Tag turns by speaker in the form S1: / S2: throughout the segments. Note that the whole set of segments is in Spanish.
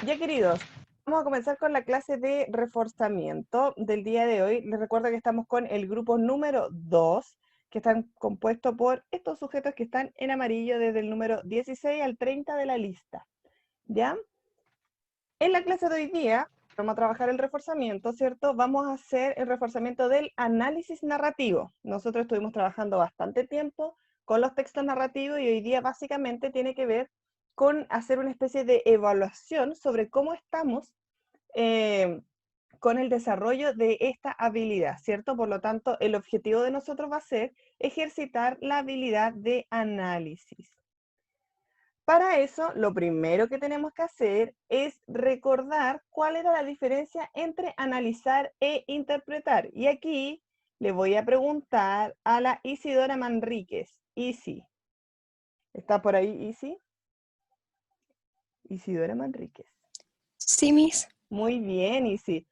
S1: Ya queridos, vamos a comenzar con la clase de reforzamiento del día de hoy. Les recuerdo que estamos con el grupo número 2, que están compuestos por estos sujetos que están en amarillo desde el número 16 al 30 de la lista. ¿Ya? En la clase de hoy día vamos a trabajar el reforzamiento, ¿cierto? Vamos a hacer el reforzamiento del análisis narrativo. Nosotros estuvimos trabajando bastante tiempo con los textos narrativos y hoy día básicamente tiene que ver con hacer una especie de evaluación sobre cómo estamos eh, con el desarrollo de esta habilidad, ¿cierto? Por lo tanto, el objetivo de nosotros va a ser ejercitar la habilidad de análisis. Para eso, lo primero que tenemos que hacer es recordar cuál era la diferencia entre analizar e interpretar. Y aquí le voy a preguntar a la Isidora Manríquez. Isi, ¿está por ahí Isi? Isidora Manríquez.
S2: Sí, Miss.
S1: Muy bien, Isi.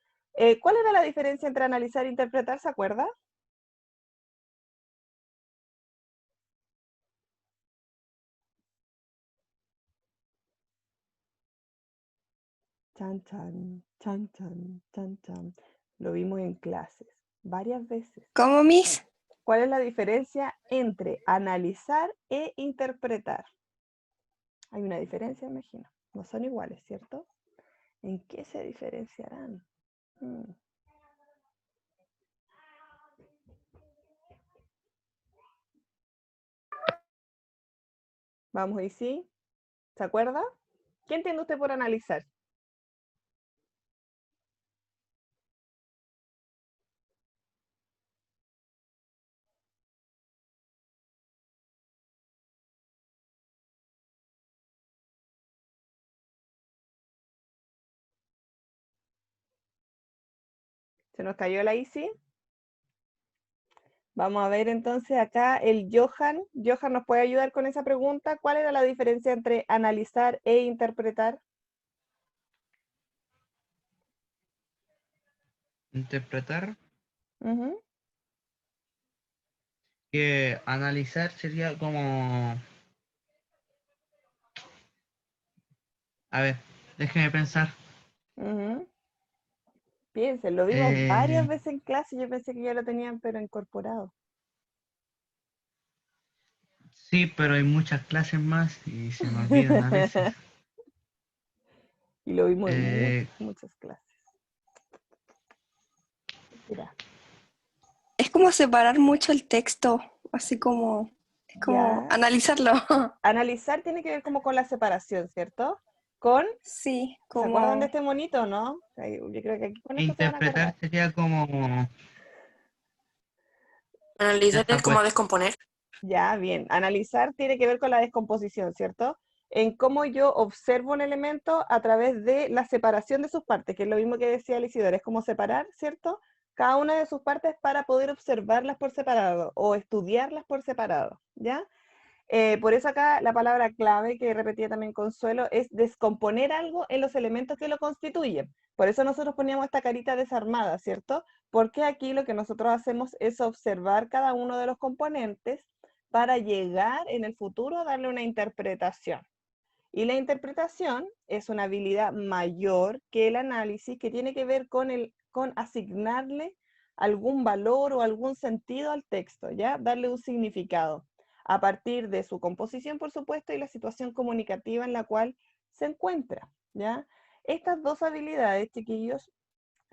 S1: ¿Cuál era la diferencia entre analizar e interpretar? ¿Se acuerda? Chan, chan, chan, chan, chan, chan. Lo vimos en clases varias veces.
S2: ¿Cómo, Miss?
S1: ¿Cuál es la diferencia entre analizar e interpretar? Hay una diferencia, me imagino. No son iguales, ¿cierto? ¿En qué se diferenciarán? Vamos, y sí. ¿Se acuerda? ¿Qué entiende usted por analizar? ¿Se nos cayó la ICI? Vamos a ver entonces acá el Johan. Johan nos puede ayudar con esa pregunta. ¿Cuál era la diferencia entre analizar e interpretar?
S3: Interpretar,
S1: Ujú.
S3: que analizar sería como... A ver, déjeme pensar.
S1: Ujú. Piensen, lo vimos varias
S3: Eh,
S1: veces en clase. Yo pensé que ya lo tenían, pero incorporado.
S3: sí, pero hay muchas clases más y se me olvidan a veces.
S1: Y lo vimos en
S3: Eh,
S1: muchas clases. Mira,
S2: Es como separar mucho el texto, así como, es como
S1: ya.
S2: analizarlo.
S1: Analizar tiene que ver como con la separación, ¿cierto? Con,
S2: Sí,
S1: ¿se acuerdan de
S2: como
S1: este monito, no? Yo creo que aquí con esto se van a
S3: interpretar
S1: acordar.
S3: sería como...
S4: Analizar
S3: Ya,
S4: es como
S3: pues,
S4: descomponer.
S1: Ya, bien. Analizar tiene que ver con la descomposición, ¿cierto? En cómo yo observo un elemento a través de la separación de sus partes, que es lo mismo que decía Isidora, es como separar, ¿cierto? Cada una de sus partes para poder observarlas por separado o estudiarlas por separado, ¿ya? Por eso acá la palabra clave que repetía también Consuelo es descomponer algo en los elementos que lo constituyen. Por eso nosotros poníamos esta carita desarmada, ¿cierto? Porque aquí lo que nosotros hacemos es observar cada uno de los componentes para llegar en el futuro a darle una interpretación. Y la interpretación es una habilidad mayor que el análisis que tiene que ver con asignarle algún valor o algún sentido al texto, ¿ya? Darle un significado a partir de su composición, por supuesto, y la situación comunicativa en la cual se encuentra, ¿ya? Estas dos habilidades, chiquillos,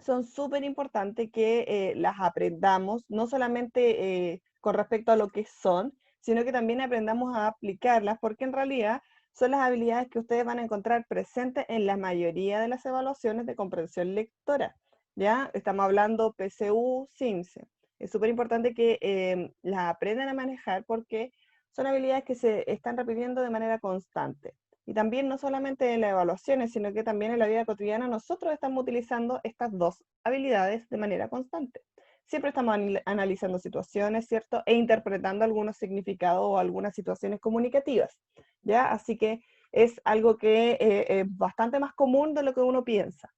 S1: son súper importantes que las aprendamos, no solamente con respecto a lo que son, sino que también aprendamos a aplicarlas, porque en realidad son las habilidades que ustedes van a encontrar presentes en la mayoría de las evaluaciones de comprensión lectora. ¿Ya? Estamos hablando PCU, CIMSE. Es súper importante que las aprendan a manejar porque son habilidades que se están repitiendo de manera constante. Y también no solamente en las evaluaciones, sino que también en la vida cotidiana nosotros estamos utilizando estas dos habilidades de manera constante. Siempre estamos analizando situaciones, ¿cierto? E interpretando algunos significados o algunas situaciones comunicativas, ¿ya? Así que es algo que es bastante más común de lo que uno piensa.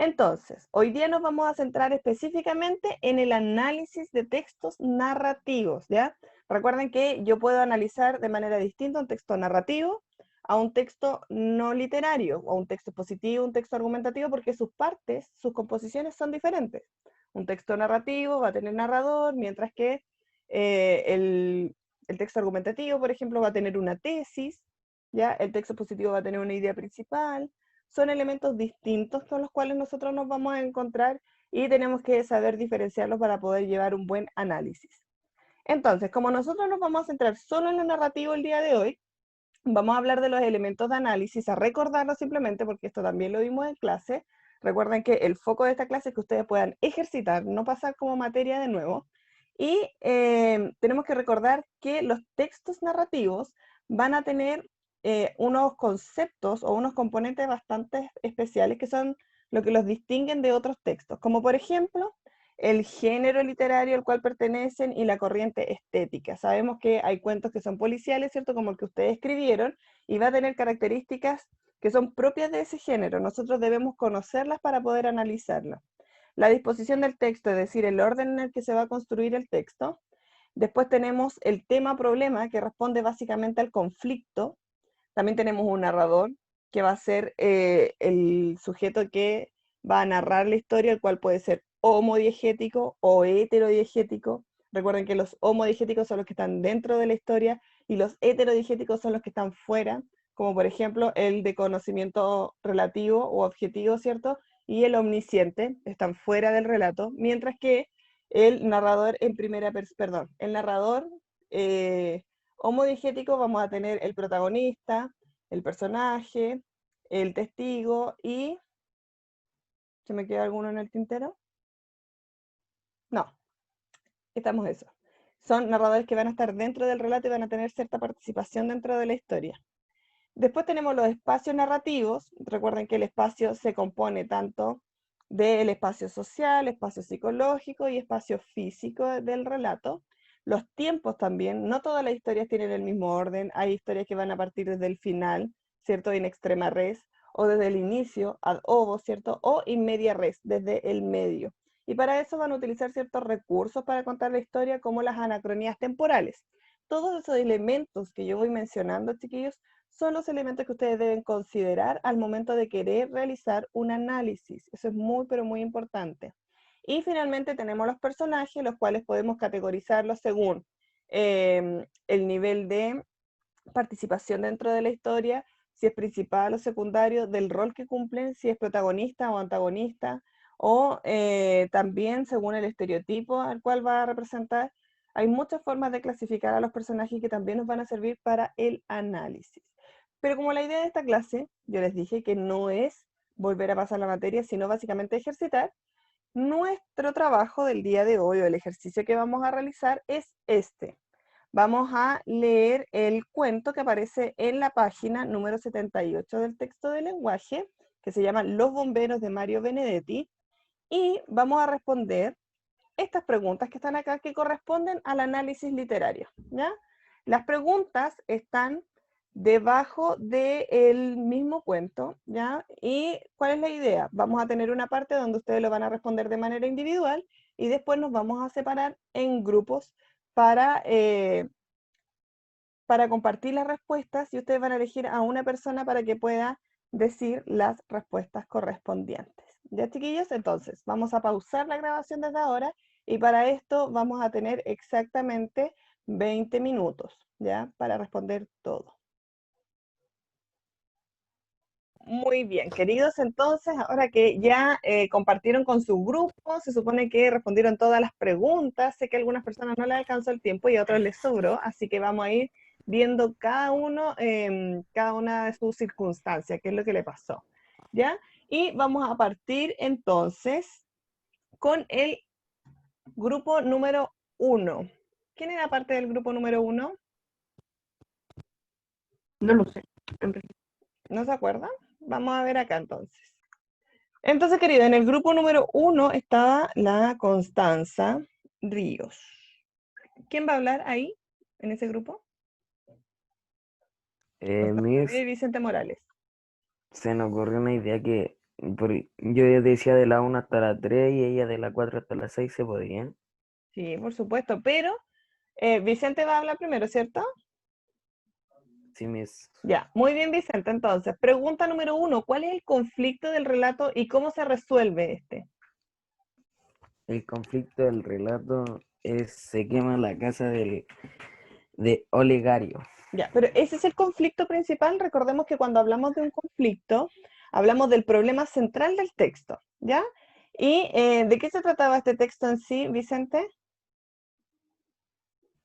S1: Entonces, hoy día nos vamos a centrar específicamente en el análisis de textos narrativos, ¿ya? Recuerden que yo puedo analizar de manera distinta un texto narrativo a un texto no literario, o un texto positivo, un texto argumentativo, porque sus partes, sus composiciones son diferentes. Un texto narrativo va a tener narrador, mientras que el texto argumentativo, por ejemplo, va a tener una tesis, ¿ya? El texto positivo va a tener una idea principal. Son elementos distintos con los cuales nosotros nos vamos a encontrar y tenemos que saber diferenciarlos para poder llevar un buen análisis. Entonces, como nosotros nos vamos a centrar solo en lo narrativo el día de hoy, vamos a hablar de los elementos de análisis, a recordarlo simplemente porque esto también lo vimos en clase. Recuerden que el foco de esta clase es que ustedes puedan ejercitar, no pasar como materia de nuevo. Y tenemos que recordar que los textos narrativos van a tener unos conceptos o unos componentes bastante especiales que son lo que los distinguen de otros textos, como por ejemplo el género literario al cual pertenecen y la corriente estética. Sabemos que hay cuentos que son policiales, ¿cierto? Como el que ustedes escribieron, y va a tener características que son propias de ese género. Nosotros debemos conocerlas para poder analizarlas. La disposición del texto, es decir, el orden en el que se va a construir el texto. Después tenemos el tema-problema, que responde básicamente al conflicto. También tenemos un narrador, que va a ser el sujeto que va a narrar la historia, el cual puede ser homodiegético o heterodiegético. Recuerden que los homodiegéticos son los que están dentro de la historia y los heterodiegéticos son los que están fuera, como por ejemplo el de conocimiento relativo o objetivo, ¿cierto? Y el omnisciente están fuera del relato, mientras que el narrador en primera persona, perdón, el narrador homodiegético vamos a tener el protagonista, el personaje, el testigo y... ¿Se me queda alguno en el tintero? No, estamos eso. Son narradores que van a estar dentro del relato y van a tener cierta participación dentro de la historia. Después tenemos los espacios narrativos. Recuerden que el espacio se compone tanto del espacio social, espacio psicológico y espacio físico del relato. Los tiempos también, no todas las historias tienen el mismo orden. Hay historias que van a partir desde el final, ¿cierto? In extrema res, o desde el inicio, ad ovo, ¿cierto? O in media res, desde el medio. Y para eso van a utilizar ciertos recursos para contar la historia, como las anacronías temporales. Todos esos elementos que yo voy mencionando, chiquillos, son los elementos que ustedes deben considerar al momento de querer realizar un análisis. Eso es muy, pero muy importante. Y finalmente tenemos los personajes, los cuales podemos categorizarlos según el nivel de participación dentro de la historia, si es principal o secundario, del rol que cumplen, si es protagonista o antagonista, o también según el estereotipo al cual va a representar. Hay muchas formas de clasificar a los personajes que también nos van a servir para el análisis. Pero como la idea de esta clase, yo les dije que no es volver a pasar la materia, sino básicamente ejercitar, nuestro trabajo del día de hoy o el ejercicio que vamos a realizar es este. Vamos a leer el cuento que aparece en la página número 78 del texto de lenguaje, que se llama Los bomberos de Mario Benedetti, y vamos a responder estas preguntas que están acá que corresponden al análisis literario, ¿ya? Las preguntas están debajo del mismo cuento, ¿ya? ¿Y cuál es la idea? Vamos a tener una parte donde ustedes lo van a responder de manera individual y después nos vamos a separar en grupos para compartir las respuestas y ustedes van a elegir a una persona para que pueda decir las respuestas correspondientes. ¿Ya, chiquillos? Entonces, vamos a pausar la grabación desde ahora y para esto vamos a tener exactamente 20 minutos, ¿ya? Para responder todo. Muy bien, queridos, entonces, ahora que ya compartieron con su grupo, se supone que respondieron todas las preguntas, sé que a algunas personas no les alcanzó el tiempo y a otros les sobró, así que vamos a ir viendo cada uno, cada una de sus circunstancias, qué es lo que le pasó, ¿ya? Y vamos a partir entonces con el grupo número 1. ¿Quién era parte del grupo número 1?
S4: No lo sé.
S1: ¿No se acuerdan? Vamos a ver acá entonces. Entonces, querido, en el grupo número 1 estaba la Constanza Ríos. ¿Quién va a hablar ahí, en ese grupo?
S5: Miss,
S1: Vicente Morales.
S5: se nos ocurrió una idea que yo decía de la 1 hasta la 3 y ella de la 4 hasta la 6 se podían.
S1: Sí, por supuesto, pero Vicente va a hablar primero, ¿cierto?
S5: Sí, Miss.
S1: Ya, muy bien, Vicente. Entonces, pregunta número 1, ¿cuál es el conflicto del relato y cómo se resuelve este?
S5: El conflicto del relato es se quema la casa de Olegario.
S1: Ya, pero ese es el conflicto principal. Recordemos que cuando hablamos de un conflicto, hablamos del problema central del texto, ¿ya? ¿Y de qué se trataba este texto en sí, Vicente?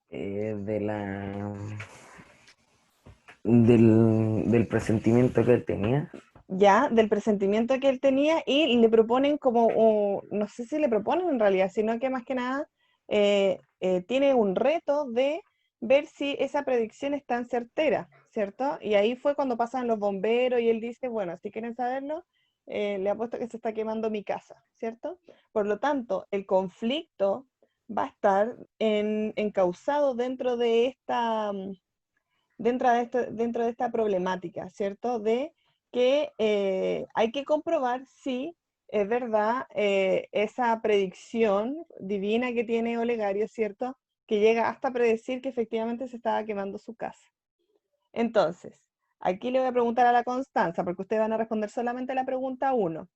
S5: De del presentimiento que él tenía.
S1: Ya, del presentimiento que él tenía y le proponen como, no sé si le proponen en realidad, sino que más que nada tiene un reto de ver si esa predicción es tan certera, ¿cierto? Y ahí fue cuando pasan los bomberos y él dice, bueno, si quieren saberlo, le apuesto que se está quemando mi casa, ¿cierto? Por lo tanto, el conflicto va a estar encauzado dentro de esta, dentro de esta problemática, ¿cierto? De que hay que comprobar si es verdad esa predicción divina que tiene Olegario, ¿cierto? Que llega hasta predecir que efectivamente se estaba quemando su casa. Entonces, aquí le voy a preguntar a la Constanza, porque ustedes van a responder solamente la pregunta 1.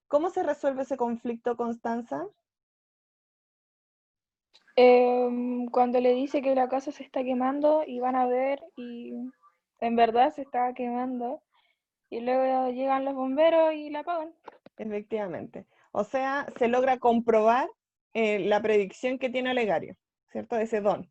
S1: ¿Cómo se resuelve ese conflicto, Constanza?
S4: Cuando le dice que la casa se está quemando y van a ver y en verdad se está quemando y luego llegan los bomberos y la apagan.
S1: Efectivamente. O sea, se logra comprobar la predicción que tiene Olegario, ¿cierto? Ese don.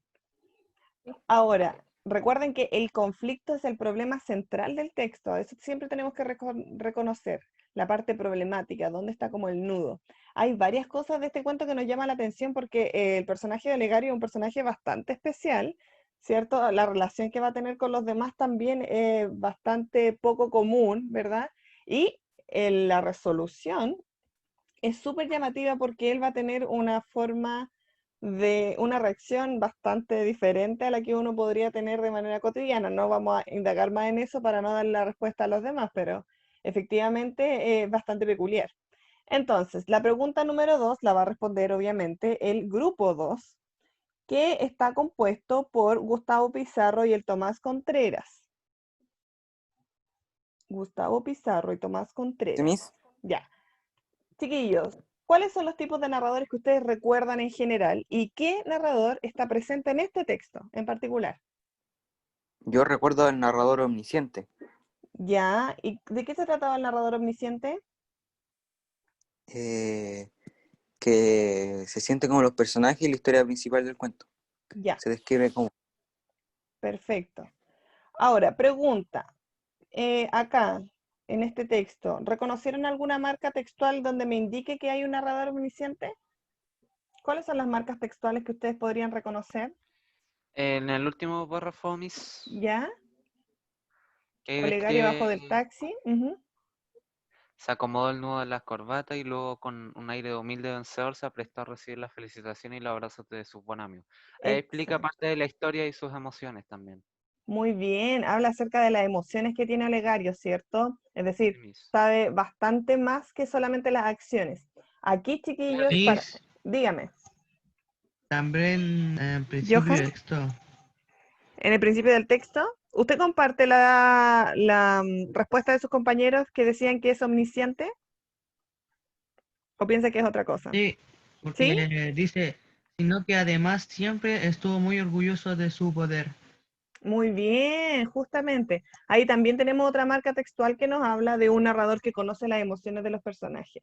S1: Ahora, recuerden que el conflicto es el problema central del texto. Eso siempre tenemos que reconocer. La parte problemática, dónde está como el nudo. Hay varias cosas de este cuento que nos llaman la atención porque el personaje de Olegario es un personaje bastante especial, ¿cierto? La relación que va a tener con los demás también es bastante poco común, ¿verdad? Y la resolución es súper llamativa porque él va a tener una forma de una reacción bastante diferente a la que uno podría tener de manera cotidiana. No vamos a indagar más en eso para no dar la respuesta a los demás, pero efectivamente es bastante peculiar. Entonces, la pregunta número 2 la va a responder obviamente el grupo 2, que está compuesto por Gustavo Pizarro y el Tomás Contreras. Gustavo Pizarro y Tomás
S6: ¿Sí,
S1: Contreras.
S6: Miss?
S1: Ya. Chiquillos, ¿cuáles son los tipos de narradores que ustedes recuerdan en general y qué narrador está presente en este texto en particular?
S6: Yo recuerdo al narrador omnisciente,
S1: ¿Ya? ¿Y de qué se trataba el narrador omnisciente?
S6: eh, que se siente como los personajes y la historia principal del cuento.
S1: Ya,
S6: Se describe como...
S1: perfecto. Ahora, pregunta, acá, en este texto, ¿reconocieron alguna marca textual donde me indique que hay un narrador omnisciente? ¿Cuáles son las marcas textuales que ustedes podrían reconocer?
S7: En el último párrafo, Miss,
S1: ¿Ya?
S7: que
S1: Olegario abajo del
S7: describe,
S1: taxi. Ujú.
S7: se acomodó el nudo de la corbata y luego con un aire de humilde vencedor se aprestó a recibir las felicitaciones y los abrazos de sus buenos amigos. Ahí explica
S1: Exacto.
S7: parte de la historia y sus emociones también.
S1: Muy bien, habla acerca de las emociones que tiene Olegario, ¿cierto? Es
S7: Sí,
S1: decir,
S7: Miss.
S1: sabe bastante más que solamente las acciones. Aquí, chiquillos, para...
S3: Liz,
S1: Dígame,
S3: también en principio
S1: Johan,
S3: esto.
S1: en el principio del texto, ¿usted comparte la respuesta de sus compañeros que decían que es omnisciente o piensa que es otra cosa?
S3: Sí,
S1: ¿Sí?
S3: porque dice, sino que además siempre estuvo muy orgulloso de su poder.
S1: Muy bien, justamente. Ahí también tenemos otra marca textual que nos habla de un narrador que conoce las emociones de los personajes.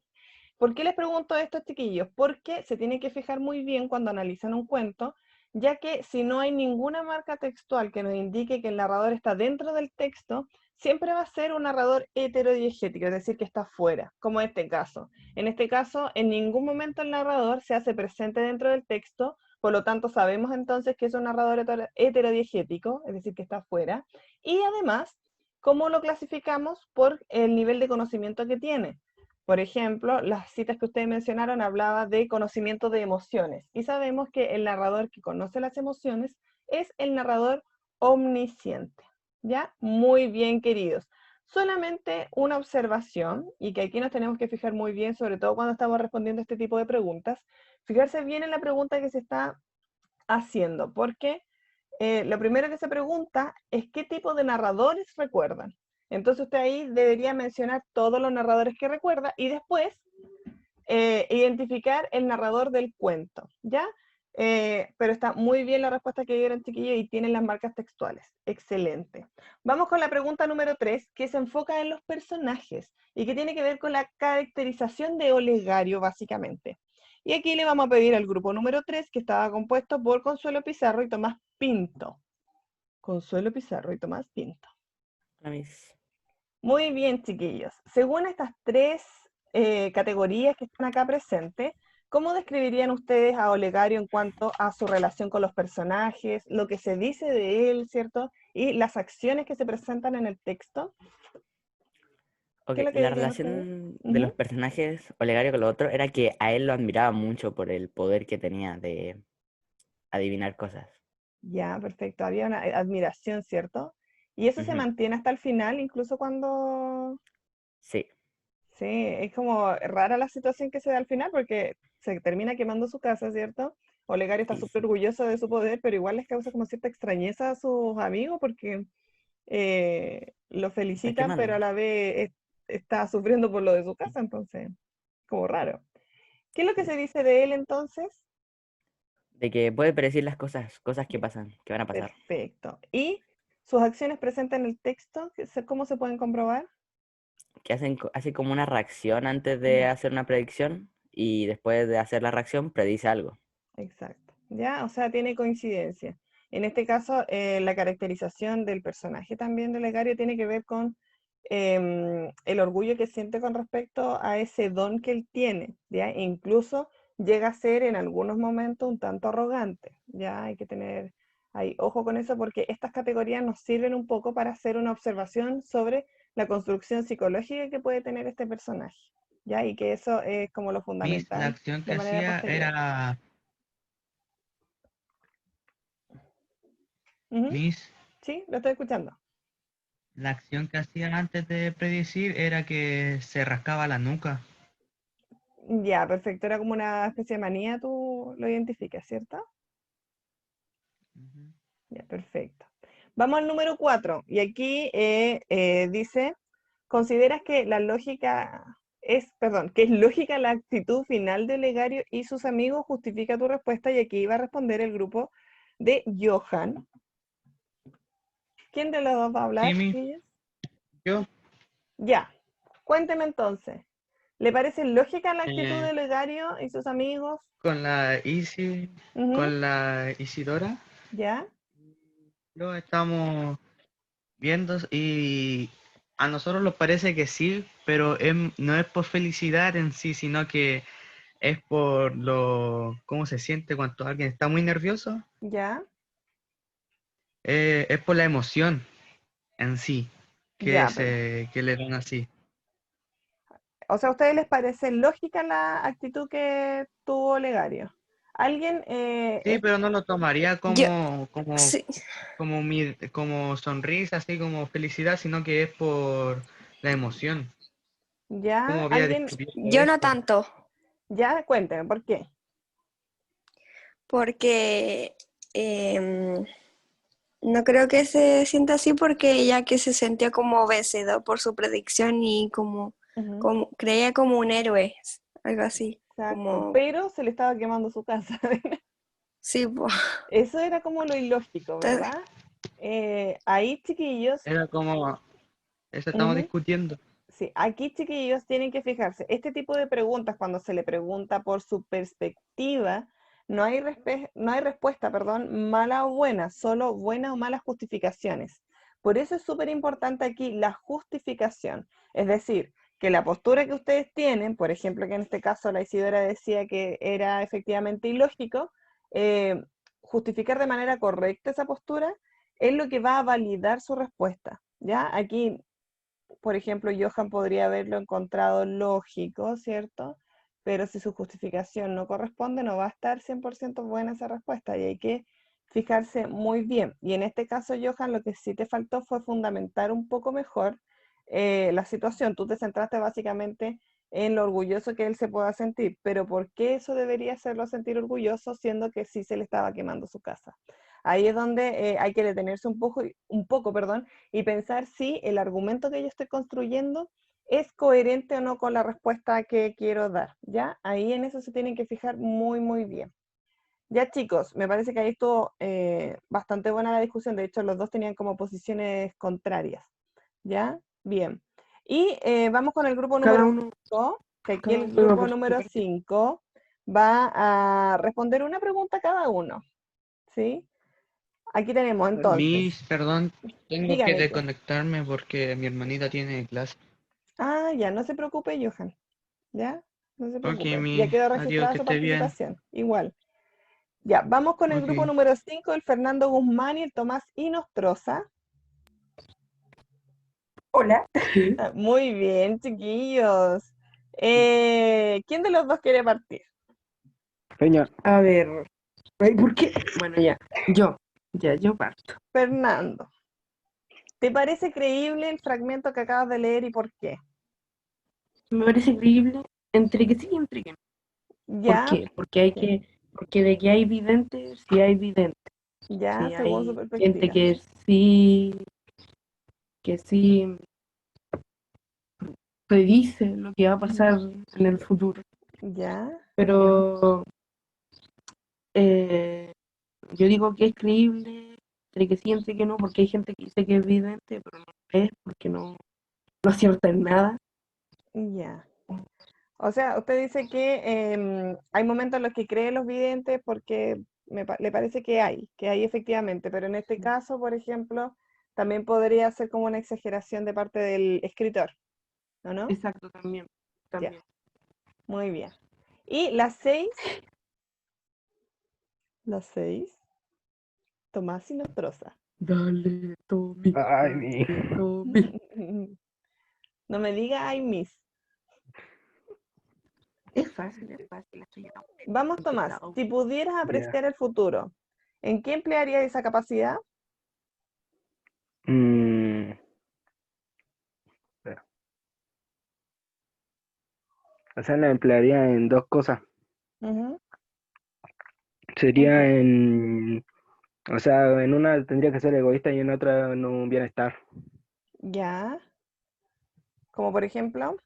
S1: ¿Por qué les pregunto esto, chiquillos? Porque se tienen que fijar muy bien cuando analizan un cuento, ya que si no hay ninguna marca textual que nos indique que el narrador está dentro del texto, siempre va a ser un narrador heterodiegético, es decir, que está fuera, como en este caso. En este caso, en ningún momento el narrador se hace presente dentro del texto, por lo tanto sabemos entonces que es un narrador heterodiegético, es decir, que está fuera, y además, ¿cómo lo clasificamos? Por el nivel de conocimiento que tiene. Por ejemplo, las citas que ustedes mencionaron hablaba de conocimiento de emociones y sabemos que el narrador que conoce las emociones es el narrador omnisciente. ¿Ya? Muy bien, queridos. Solamente una observación y que aquí nos tenemos que fijar muy bien, sobre todo cuando estamos respondiendo a este tipo de preguntas. Fijarse bien en la pregunta que se está haciendo, porque lo primero que se pregunta es qué tipo de narradores recuerdan. Entonces usted ahí debería mencionar todos los narradores que recuerda y después identificar el narrador del cuento, ¿ya? Pero está muy bien la respuesta que dieron, chiquillos, y tienen las marcas textuales. Excelente. Vamos con la pregunta número 3, que se enfoca en los personajes y que tiene que ver con la caracterización de Olegario, básicamente. Y aquí le vamos a pedir al grupo número 3, que estaba compuesto por Consuelo Pizarro y Tomás Pinto. Consuelo Pizarro y Tomás Pinto.
S5: La Miss.
S1: Muy bien, chiquillos. Según estas tres categorías que están acá presentes, ¿cómo describirían ustedes a Olegario en cuanto a su relación con los personajes, lo que se dice de él, ¿cierto? Y las acciones que se presentan en el texto?
S5: Ok,
S1: ¿Qué es lo que
S5: la
S1: dirían ustedes?
S5: relación de los personajes Olegario con los otros era que a él lo admiraba mucho por el poder que tenía de adivinar cosas.
S1: Ya, perfecto. Había una admiración, ¿cierto? Y eso se
S5: Ujú.
S1: mantiene hasta el final, incluso cuando...
S5: Sí,
S1: Sí, es como rara la situación que se da al final porque se termina quemando su casa, ¿cierto? Olegario está
S5: sí,
S1: súper
S5: sí.
S1: orgulloso de su poder, pero igual les causa como cierta extrañeza a sus amigos porque lo
S5: Está
S1: felicitan, pero a
S5: quemando.
S1: la vez está sufriendo por lo de su casa, entonces, como raro. ¿Qué es lo que
S5: Sí.
S1: se dice de él entonces?
S5: De que puede predecir las cosas que
S1: Ya,
S5: pasan, que van a pasar.
S1: perfecto. ¿Y sus acciones presentes en el texto? ¿Cómo se pueden comprobar?
S5: Que hace como una reacción antes de
S1: Ya.
S5: hacer una predicción y después de hacer la reacción predice algo.
S1: Exacto, ¿ya? O sea, tiene coincidencia. En este caso, la caracterización del personaje también de Legario tiene que ver con el orgullo que siente con respecto a ese don que él tiene, ¿ya? E incluso llega a ser en algunos momentos un tanto arrogante, ¿ya? Hay que tener ahí ojo con eso porque estas categorías nos sirven un poco para hacer una observación sobre la construcción psicológica que puede tener este personaje, ¿ya? Y que eso es como lo
S3: La
S1: fundamental
S3: acción
S1: de
S3: que
S1: manera
S3: hacía
S1: posterior.
S3: era,
S1: Ujú.
S3: Miss,
S1: Sí, lo estoy escuchando.
S3: la acción que hacía antes de predecir era que se rascaba la nuca.
S1: Ya, perfecto. Era como una especie de manía, tú lo identificas, ¿cierto?
S3: Ujú.
S1: Ya, perfecto. Vamos al número 4. Y aquí dice, ¿consideras que la lógica que es lógica la actitud final de Legario y sus amigos? Justifica tu respuesta y aquí iba a responder el grupo de Johan. ¿Quién de los dos va a
S3: Sí,
S1: hablar,
S3: Miss,
S1: chiquillos?
S3: yo,
S1: Ya, cuénteme entonces. ¿Le parece lógica la actitud
S3: eh,
S1: de Legario y sus amigos?
S3: con la Isi,
S1: Ujú.
S3: con la Isidora,
S1: ¿Ya?
S3: lo estamos viendo y a nosotros nos parece que sí, pero no es por felicidad en sí, sino que es por cómo se siente cuando alguien está muy nervioso,
S1: ¿Ya?
S3: es por la emoción en sí
S1: Ya,
S3: que le dan así.
S1: o sea, ¿a ustedes les parece lógica la actitud que tuvo Legario? ¿Alguien
S3: Sí, pero no lo tomaría
S2: Yo, sí,
S3: como sonrisa, así como felicidad, sino que es por la emoción. ¿Cómo
S1: ya?
S3: había
S1: ¿Alguien
S3: descubierto
S2: yo no
S3: esto?
S2: tanto,
S1: ya? Cuénteme, ¿por qué?
S2: porque em, no creo que se sienta así porque ya que se sentía como vencedor por su predicción y
S1: Ujú,
S2: creía como un héroe, algo así,
S1: exacto,
S2: como,
S1: pero se le estaba quemando su casa.
S2: sí, pues,
S1: Eso era como lo ilógico, ¿verdad? Ahí, chiquillos,
S3: Era como, eso estamos
S1: ujú,
S3: discutiendo.
S1: sí, aquí, chiquillos, tienen que fijarse, este tipo de preguntas, cuando se le pregunta por su perspectiva, no hay respuesta, perdón, mala o buena, solo buenas o malas justificaciones. Por eso es súper importante aquí la justificación. Es decir, que la postura que ustedes tienen, por ejemplo, que en este caso la Isidora decía que era efectivamente ilógico, eh, justificar de manera correcta esa postura es lo que va a validar su respuesta. ¿Ya? Aquí por ejemplo, Johan podría haberlo encontrado lógico, ¿cierto? Pero si su justificación no corresponde, no va a estar 100% buena esa respuesta y hay que fijarse muy bien. Y en este caso, Johan, lo que sí te faltó fue fundamentar un poco mejor la situación. Tú te centraste básicamente en lo orgulloso que él se pueda sentir, pero ¿por qué eso debería hacerlo sentir orgulloso siendo que sí se le estaba quemando su casa? Ahí es donde hay que detenerse un poco, perdón, y pensar si el argumento que yo estoy construyendo es coherente o no con la respuesta que quiero dar, ¿ya? Ahí en eso se tienen que fijar muy, muy bien. Ya chicos, me parece que ahí estuvo bastante buena la discusión, de hecho los dos tenían como posiciones contrarias, ¿ya? Bien. Y vamos con el grupo
S8: Cada
S1: número
S8: uno,
S1: 5, que aquí
S8: cada
S1: el
S8: uno iba
S1: grupo
S8: por su
S1: número
S8: parte.
S1: 5 va a responder una pregunta cada uno, ¿sí? Aquí tenemos entonces,
S3: Miss, perdón, tengo que
S1: dígame.
S3: desconectarme porque mi hermanita tiene clase.
S1: Ah, ya, no se preocupe, Johan, ¿ya? No se
S3: Ok,
S1: preocupe, ya
S3: Miss,
S1: quedó
S3: adiós,
S1: registrada
S3: que
S1: su
S3: esté bien.
S1: participación, igual. Ya, vamos con el grupo
S3: Ok.
S1: número 5, el Fernando Guzmán y el Tomás Inostroza.
S8: Hola.
S1: Muy bien, chiquillos. ¿Quién de los dos quiere partir?
S5: Peña,
S8: A ver, ay, ¿por qué? Bueno, ya, yo parto.
S1: Fernando, ¿te parece creíble el fragmento que acabas de leer y por qué?
S8: Me parece creíble entre que sí y entre que no. ¿Por
S1: Ya,
S8: qué? Porque de que hay videntes, sí hay videntes.
S1: ya,
S8: Sí
S1: según su
S8: hay gente
S1: perspectiva.
S8: que sí predice lo que va a pasar en el futuro.
S1: Ya,
S8: Pero eh, yo digo que es creíble entre que sí, entre que no, porque hay gente que dice que es vidente, pero no es porque no acierta en nada.
S1: ya. O sea, usted dice que hay momentos en los que cree los videntes porque le parece que hay efectivamente, pero en este caso, por ejemplo, también podría ser como una exageración de parte del escritor, ¿o no?
S8: Exacto, también.
S1: Ya, muy bien. Y las seis, Tomás y Nostroza.
S8: Dale, Tommy,
S5: ay, mi.
S8: dale, Tommy.
S1: No me diga ay, miss.
S8: Es fácil, esto ya
S1: Vamos, Tomás,
S8: empezado.
S1: si pudieras
S5: Ya.
S1: apreciar el futuro, ¿en qué emplearías esa capacidad?
S5: Mm, espera. O sea, la emplearía en dos cosas.
S1: Ujú.
S5: Sería en, o sea, en una tendría que ser egoísta y en otra en un bienestar.
S1: Ya, como por ejemplo.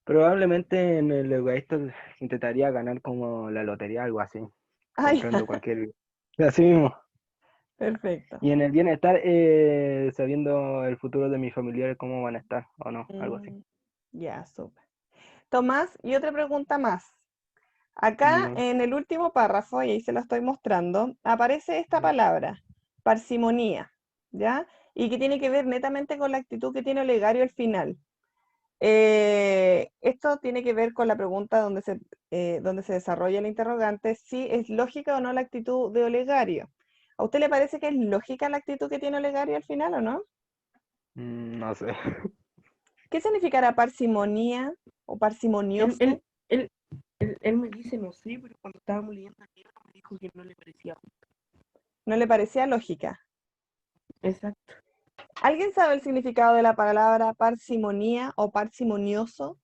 S5: Probablemente en el egoísta intentaría ganar como la lotería, algo así,
S1: Ah,
S5: comprando
S1: ya,
S5: cualquier... Así mismo.
S1: perfecto.
S5: Y en el bienestar, sabiendo el futuro de mis familiares, cómo van a estar, o no, algo así.
S1: Ya, súper. Tomás, y otra pregunta más. Acá
S5: No.
S1: en el último párrafo, y ahí se lo estoy mostrando, aparece esta palabra, parsimonía, ¿ya? Y que tiene que ver netamente con la actitud que tiene Olegario al final. Esto tiene que ver con la pregunta donde se desarrolla el interrogante, si es lógica o no la actitud de Olegario. ¿A usted le parece que es lógica la actitud que tiene Olegario al final o no?
S5: No sé.
S1: ¿Qué significará parsimonía o
S8: Él,
S1: parsimonioso?
S8: él, él, él me dice, no sé, pero cuando estábamos leyendo el libro me dijo que no le parecía justo.
S1: ¿No le parecía lógica?
S8: Exacto.
S1: ¿Alguien sabe el significado de la palabra parsimonía o parsimonioso?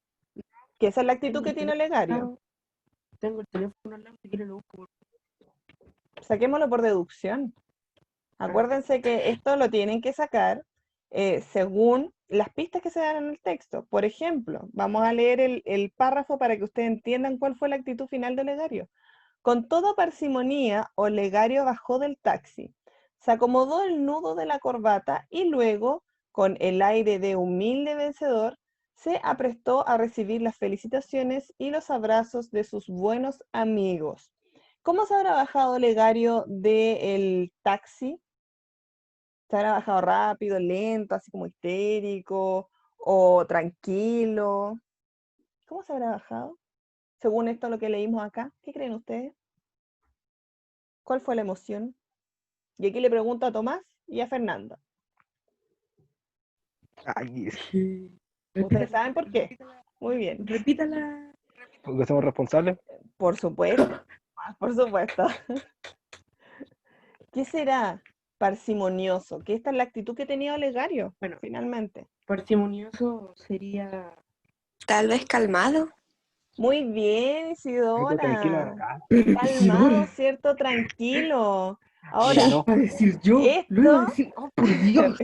S1: Que esa es la actitud
S8: Tengo
S1: que
S8: el
S1: tiene
S8: teléfono al
S1: Olegario.
S8: lado, tengo el teléfono al lado, si quiere lo busco.
S1: Saquémoslo por deducción.
S8: Ah,
S1: Acuérdense que esto lo tienen que sacar según las pistas que se dan en el texto. Por ejemplo, vamos a leer el párrafo para que ustedes entiendan cuál fue la actitud final de Olegario. Con toda parsimonía, Olegario bajó del taxi, se acomodó el nudo de la corbata y luego, con el aire de humilde vencedor, se aprestó a recibir las felicitaciones y los abrazos de sus buenos amigos. ¿Cómo se habrá bajado Olegario del taxi? ¿Se habrá bajado rápido, lento, así como histérico o tranquilo? ¿Cómo se habrá bajado? Según esto lo que leímos acá, ¿qué creen ustedes? ¿Cuál fue la emoción? Y aquí le pregunto a Tomás y a Fernando.
S5: Ay,
S1: ¿Ustedes saben por qué? Muy bien.
S8: repítala.
S5: porque somos responsables.
S1: Por supuesto, por supuesto. ¿Qué será parsimonioso? Que esta es la actitud que tenía Olegario,
S8: Bueno,
S1: finalmente.
S8: parsimonioso sería
S2: Tal vez calmado.
S1: Muy bien,
S5: Algo tranquilo.
S1: Isidora.
S5: Ah,
S1: Calmado,
S8: Isidora.
S1: ¿cierto? Tranquilo. Ahora,
S5: No.
S8: Iba a decir yo, lo iba a
S1: esto
S8: decir, oh por Dios.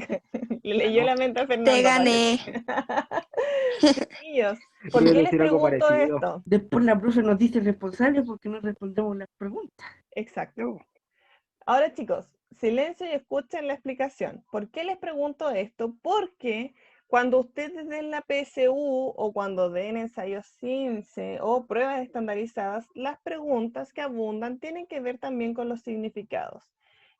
S1: le leyó la mente a
S2: Te
S1: Fernando,
S2: gané.
S1: parece. Chiquillos, ¿por
S5: Iba a
S1: qué les
S5: decir algo
S1: pregunto
S5: parecido.
S1: esto?
S8: Después la profe nos dice responsables porque no respondemos las preguntas.
S1: Exacto. Ahora, chicos, silencio y escuchen la explicación. ¿Por qué les pregunto esto? Porque cuando ustedes den la PSU o cuando den ensayos CINCE o pruebas estandarizadas, las preguntas que abundan tienen que ver también con los significados.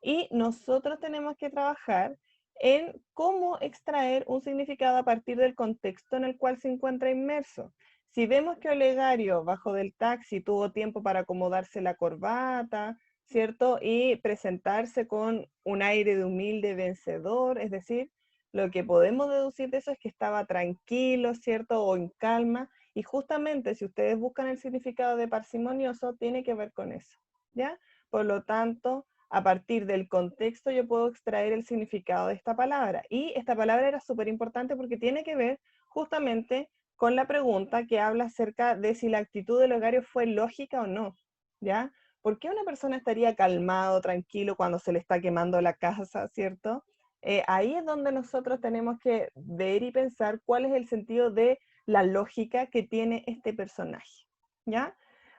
S1: Y nosotros tenemos que trabajar en cómo extraer un significado a partir del contexto en el cual se encuentra inmerso. Si vemos que Olegario, bajo del taxi, tuvo tiempo para acomodarse la corbata, ¿cierto? Y presentarse con un aire de humilde vencedor, es decir, lo que podemos deducir de eso es que estaba tranquilo, ¿cierto? O en calma, y justamente si ustedes buscan el significado de parsimonioso, tiene que ver con eso, ¿ya? Por lo tanto, a partir del contexto yo puedo extraer el significado de esta palabra, y esta palabra era súper importante porque tiene que ver justamente con la pregunta que habla acerca de si la actitud del hogario fue lógica o no, ¿ya? ¿Por qué una persona estaría calmado, tranquilo cuando se le está quemando la casa, cierto? Ahí es donde nosotros tenemos que ver y pensar cuál es el sentido de la lógica que tiene este personaje, ¿ya?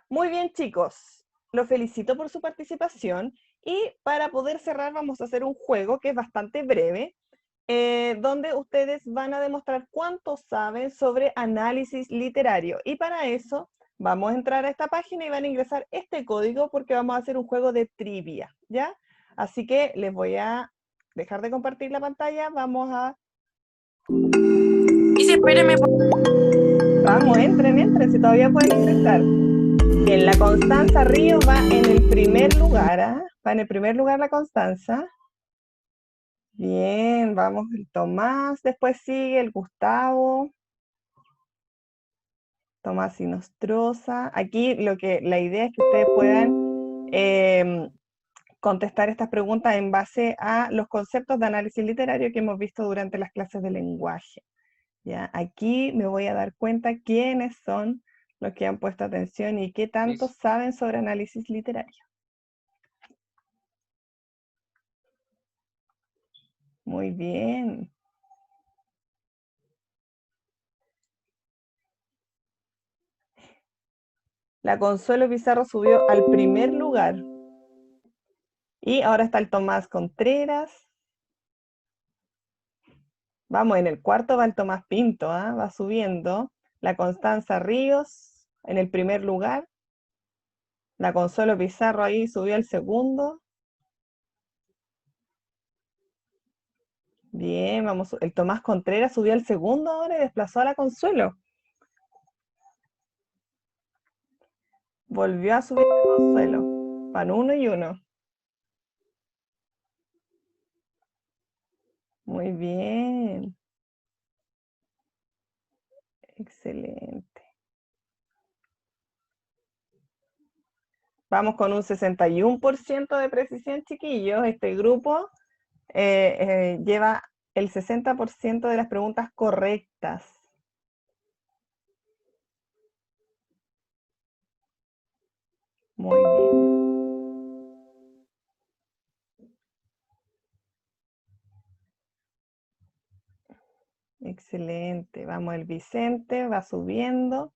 S1: Muy bien, chicos. Los felicito por su participación y para poder cerrar vamos a hacer un juego que es bastante breve, donde ustedes van a demostrar cuánto saben sobre análisis literario. Y para eso vamos a entrar a esta página y van a ingresar este código porque vamos a hacer un juego de trivia, ¿ya? Así que les voy a dejar de compartir la pantalla, vamos a...
S8: Y espéreme.
S1: Vamos, entren, si todavía pueden ingresar. Bien, la Constanza Río va en el primer lugar, ¿ah? Va en el primer lugar la Constanza. Bien, vamos el Tomás, después sigue el Gustavo. Tomás y Nostroza. Aquí la idea es que ustedes puedan contestar estas preguntas en base a los conceptos de análisis literario que hemos visto durante las clases de lenguaje. ¿Ya? Aquí me voy a dar cuenta quiénes son los que han puesto atención y qué tanto
S7: Listo.
S1: saben sobre análisis literario. Muy bien. La Consuelo Pizarro subió al primer lugar. Y ahora está el Tomás Contreras. Vamos, en el cuarto va el Tomás Pinto, ¿ah? Va subiendo. La Constanza Ríos en el primer lugar. La Consuelo Pizarro ahí subió al segundo. Bien, vamos. El Tomás Contreras subió al segundo ahora y desplazó a la Consuelo. Volvió a subir la Consuelo. Van 1 y 1. Muy bien. Excelente. Vamos con un 61% de precisión, chiquillos. Este grupo lleva el 60% de las preguntas correctas. Muy bien. Excelente. Vamos, el Vicente va subiendo.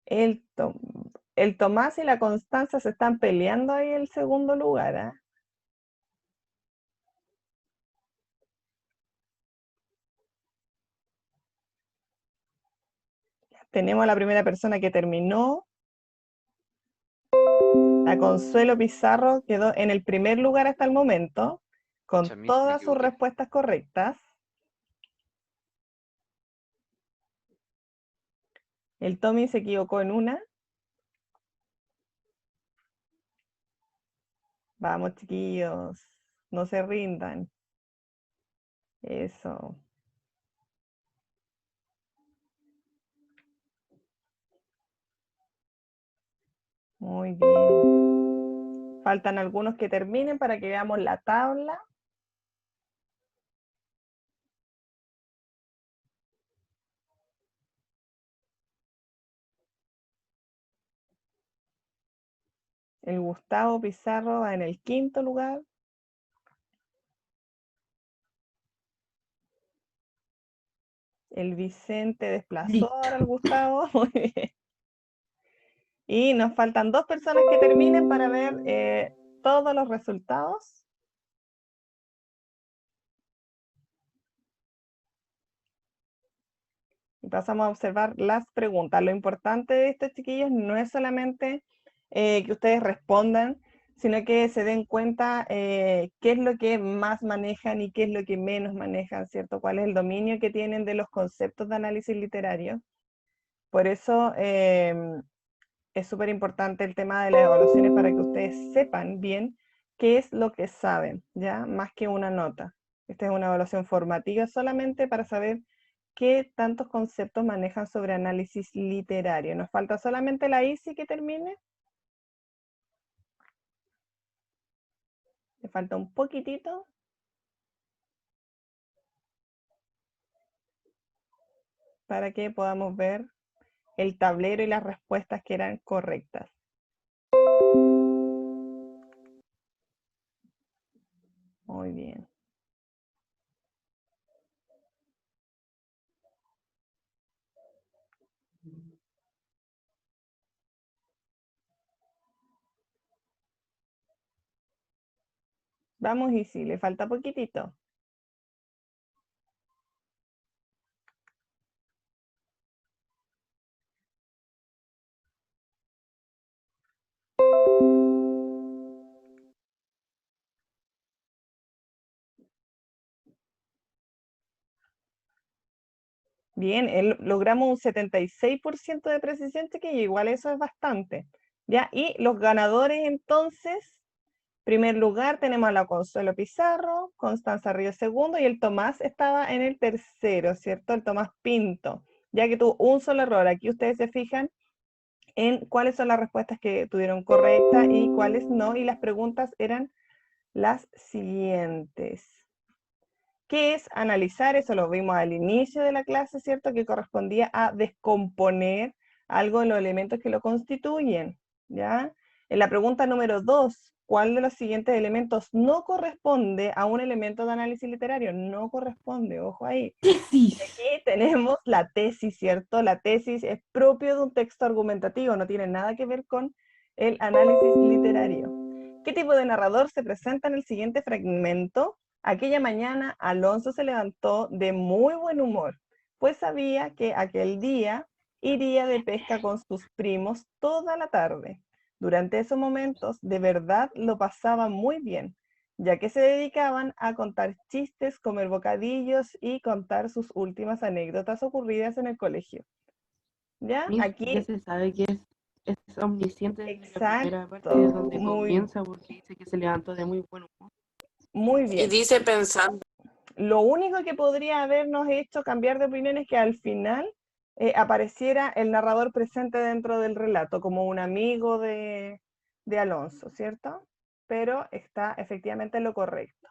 S1: El, el Tomás y la Constanza se están peleando ahí el segundo lugar, ¿ah? Tenemos a la primera persona que terminó. La Consuelo Pizarro quedó en el primer lugar hasta el momento, con
S7: Chamís, me
S1: todas sus
S7: equivoqué.
S1: respuestas correctas. El Tommy se equivocó en una. Vamos, chiquillos, no se rindan. Eso. Muy bien. Faltan algunos que terminen para que veamos la tabla. El Gustavo Pizarro va en el 5º lugar. El Vicente desplazó
S8: Listo.
S1: ahora al Gustavo. Muy bien. Y nos faltan 2 personas que terminen para ver todos los resultados. Y pasamos a observar las preguntas. Lo importante de estos chiquillos no es solamente que ustedes respondan, sino que se den cuenta qué es lo que más manejan y qué es lo que menos manejan, ¿cierto? Cuál es el dominio que tienen de los conceptos de análisis literario. Por eso es súper importante el tema de las evaluaciones para que ustedes sepan bien qué es lo que saben, ¿ya? Más que una nota. Esta es una evaluación formativa solamente para saber qué tantos conceptos manejan sobre análisis literario. Nos falta solamente la ICI que termine. Le falta un poquitito. Para que podamos ver el tablero y las respuestas que eran correctas. Muy bien. Vamos, Isi, le falta poquitito. Bien, logramos un 76% de precisión, chiquillo, igual eso es bastante. ¿Ya? Y los ganadores entonces, primer lugar tenemos a la Consuelo Pizarro, Constanza Ríos segundo y el Tomás estaba en el tercero, ¿cierto? El Tomás Pinto, ya que tuvo un solo error. Aquí ustedes se fijan en cuáles son las respuestas que tuvieron correctas y cuáles no, y las preguntas eran las siguientes. ¿Qué es analizar? Eso lo vimos al inicio de la clase, ¿cierto? Que correspondía a descomponer algo de los elementos que lo constituyen, ¿ya? En la pregunta número 2, ¿cuál de los siguientes elementos no corresponde a un elemento de análisis literario? No corresponde, ojo ahí.
S8: Tesis.
S1: Aquí tenemos la tesis, ¿cierto? La tesis es propio de un texto argumentativo, no tiene nada que ver con el análisis literario. ¿Qué tipo de narrador se presenta en el siguiente fragmento? Aquella mañana Alonso se levantó de muy buen humor, pues sabía que aquel día iría de pesca con sus primos toda la tarde. Durante esos momentos de verdad lo pasaba muy bien, ya que se dedicaban a contar chistes, comer bocadillos y contar sus últimas anécdotas ocurridas en el colegio. ¿Ya?
S8: Ya
S1: Aquí,
S8: se sabe que es omnisciente desde la primera parte,
S1: exacto,
S8: donde comienza, porque dice que se levantó de muy buen humor.
S1: muy
S9: Y
S1: bien.
S9: dice pensando.
S1: Lo único que podría habernos hecho cambiar de opinión es que al final apareciera el narrador presente dentro del relato, como un amigo de Alonso, ¿cierto? Pero está efectivamente lo correcto.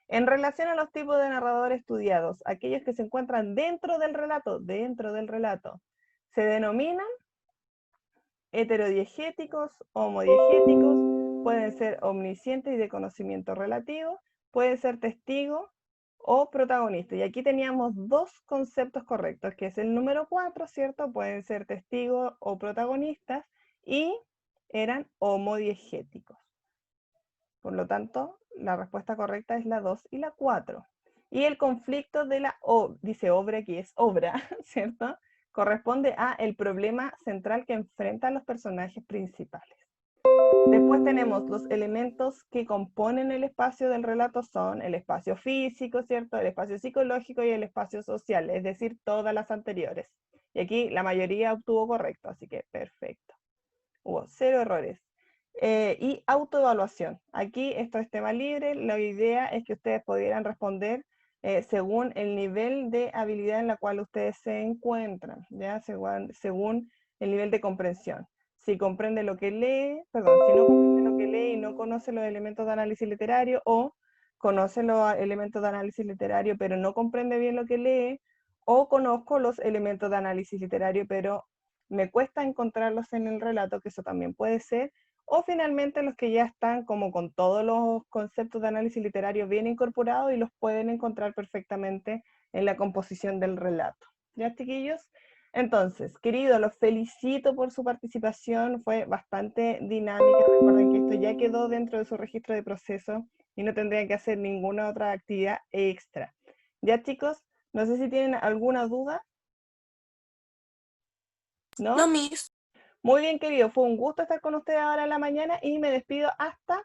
S1: En relación a los tipos de narradores estudiados, aquellos que se encuentran dentro del relato, se denominan heterodiegéticos, homodiegéticos, pueden ser omniscientes y de conocimiento relativo, pueden ser testigo o protagonista. Y aquí teníamos 2 conceptos correctos, que es el número 4, ¿cierto? Pueden ser testigos o protagonistas y eran homodiegéticos. Por lo tanto, la respuesta correcta es la 2 y la 4. Y el conflicto de la dice obra, aquí es obra, ¿cierto? Corresponde a el problema central que enfrentan los personajes principales. Después tenemos los elementos que componen el espacio del relato son el espacio físico, ¿cierto? El espacio psicológico y el espacio social, es decir, todas las anteriores. Y aquí la mayoría obtuvo correcto, así que perfecto. Hubo 0 errores. Y autoevaluación. Aquí esto es tema libre. La idea es que ustedes pudieran responder según el nivel de habilidad en la cual ustedes se encuentran, ¿ya? Según el nivel de comprensión. Si comprende lo que lee, perdón, si no comprende lo que lee y no conoce los elementos de análisis literario, o conoce los elementos de análisis literario pero no comprende bien lo que lee, o conozco los elementos de análisis literario pero me cuesta encontrarlos en el relato, que eso también puede ser, o finalmente los que ya están como con todos los conceptos de análisis literario bien incorporados y los pueden encontrar perfectamente en la composición del relato. ¿Ya, chiquillos? Entonces, queridos, los felicito por su participación, fue bastante dinámica. Recuerden que esto ya quedó dentro de su registro de proceso y no tendrían que hacer ninguna otra actividad extra. ¿Ya, chicos? No sé si tienen alguna duda. ¿No?
S2: No, Miss.
S1: Muy bien, querido. Fue un gusto estar con ustedes ahora en la mañana y me despido hasta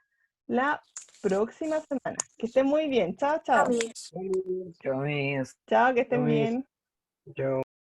S1: la próxima semana. Que estén muy bien. Chao, chao.
S2: Miss.
S5: Chao, Miss.
S1: Chao, que estén
S5: Chao, Miss.
S1: bien.
S5: Chao.